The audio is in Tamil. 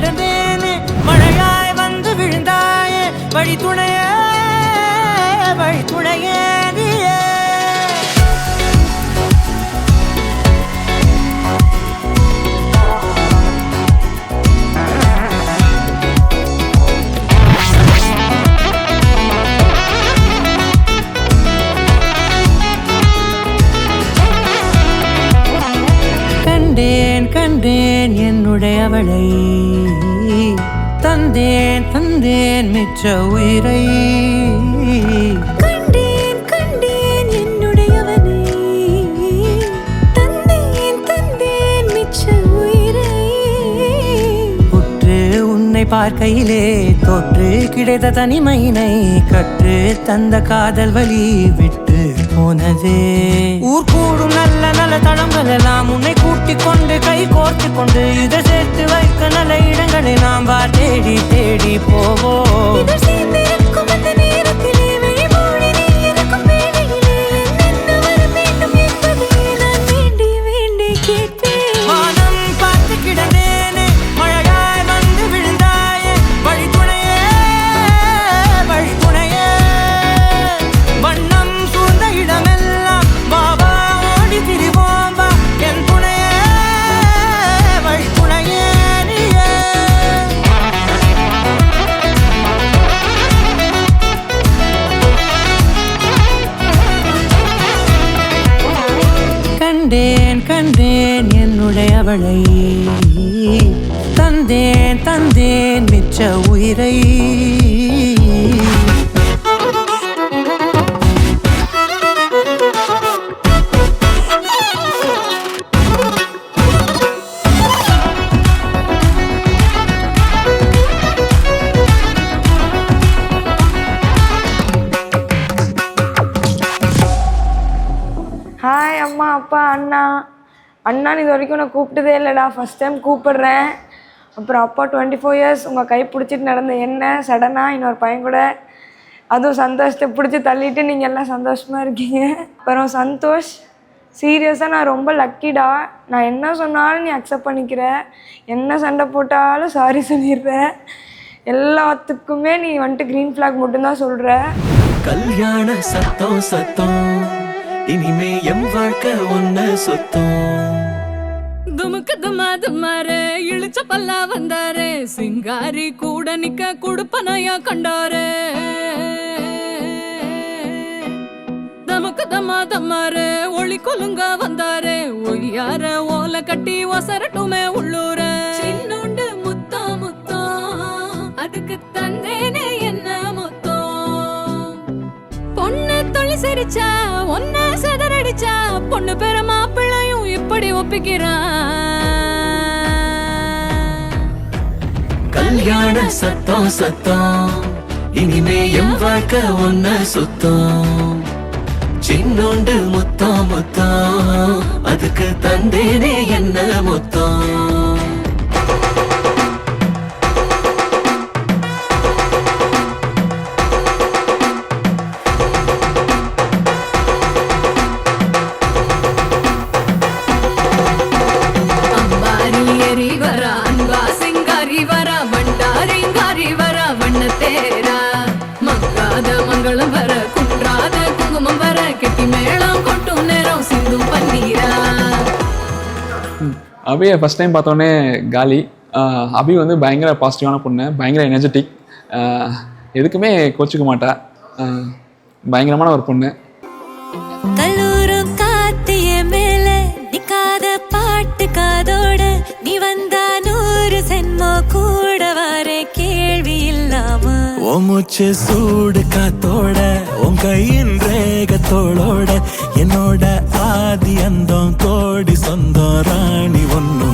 கிடந்தேனே மழையாய் வந்து விழுந்தாயே வழி துணையே வழி துணையே நீயே கண்டேன் கண்டேன் என்னுடையவளை தந்தேன் தந்தேன் மிச்ச உயிரை கண்டேன் கண்டேன் என்னுடையவனை தந்தேன் தந்தேன் மிச்ச உயிரை உற்று உன்னை பார்க்கையிலே தோற்று கிடைத்த தனிமையினை கற்று தந்த காதல் வழி விட்டு போனதே ஊர் கூடும் நல்ல நல்ல தளங்கள் எல்லாம் உன்னை கூட்டிக் கொண்டு கை கோர்த்து கொண்டு இதை சேர்த்து வைக்க நல்ல இடங்களை நாம் தேடி தேடி போவோம் இதழ் சேர்ந்திருக்கும் அந்த நேரத்திலே விழிமூடி நீ இருக்கும் வேளையிலே என்னென்ன வர வேண்டும் என்பதை நான் வேண்டி வேண்டி கேட்பேன் வானம் பார்த்து கிடந்தேனே மழையாய் வந்து விழுந்தாயே வழி துணையே வழி துணையே வண்ணம் சூழ்ந்த இடமெல்லாம் பாபா ஓடி திரிவோம் வா என் துணையே வழி துணையே நீயே கண்டேன் கண்டேன் என்னுடையவளை தந்தேன் தந்தேன் மிச்ச உயிரை ஹாய் அம்மா அப்பா அண்ணா அண்ணான்னு இது வரைக்கும் நான் கூப்பிட்டதே இல்லைடா ஃபஸ்ட் டைம் கூப்பிடுறேன். அப்புறம் அப்பா 24 இயர்ஸ் உங்கள் கை பிடிச்சிட்டு நடந்த என்ன சடனாக இன்னொரு பையன் கூட அதுவும் சந்தோஷத்தை பிடிச்சி தள்ளிட்டு நீங்கள் எல்லாம் சந்தோஷமாக இருக்கீங்க. அப்புறம் சந்தோஷ் சீரியஸாக நான் ரொம்ப லக்கிடா. நான் என்ன சொன்னாலும் நீ அக்செப்ட் பண்ணிக்கிற, என்ன சண்டை போட்டாலும் சாரி சொல்லிடுற, எல்லாத்துக்குமே நீ வந்துட்டு க்ரீன் ஃப்ளாக் மட்டும்தான் சொல்கிற. கல்யாண சத்தம் சத்தம் இனிமே எம் வாழ்க்கை ஒன்ன சொத்தம். துமுக்கு துமாரு இழுச்ச பல்லா வந்தாரு சிங்காரி கூட நிக்க குடுப்பனையா கண்டாரு. தமுக்கு தமாரு ஒளி கொலுங்க வந்தாரு ஒய்யார ஓலை கட்டி ஒசரட்டுமே உள்ளூர. சின்னோண்டு முத்தம் முத்தம் அதுக்கு தந்தேனே என்ன முத்தம். பொண்ணு தொழி சிரிச்சா ஒன்ன செதறடிச்சா பொண்ணு பேர மாப்பிள்ளையும் இப்படி ஒப்பிக்கிறான். கல்யாண சத்தம் சத்தம் இனிமே எம் வாழ்க்கை ஒன்ன சுத்தம். சின்னோண்டு முத்தம் முத்தம் அதுக்கு தந்தேனே என்ன முத்தம். மங்களம் வர குன்றாத குங்குமம் வர கெட்டி மேளம் கொட்டும் நேரம் சிந்தும் பன்னீரா. அபியை ஃபஸ்ட் டைம் பார்த்தோன்னே காலி. அபி வந்து பயங்கர பாசிட்டிவான பொண்ணு, பயங்கர எனர்ஜெட்டிக், எதுக்குமே கோச்சிக்க மாட்டா, பயங்கரமான ஒரு பொண்ணு. கல்லூரும் காத்திய மேல நிக்காத பாட்டு காதோட நீ வந்தா 100 சென்மோ கூட வர கேள்வி இல்லாம. ஓ மூச்சு சூடு காத்தோட உன் கையின் ரேகத்தோளோட என்னோட ஆதி அந்தம் கோடி சொந்தம் ராணி ஒன்னு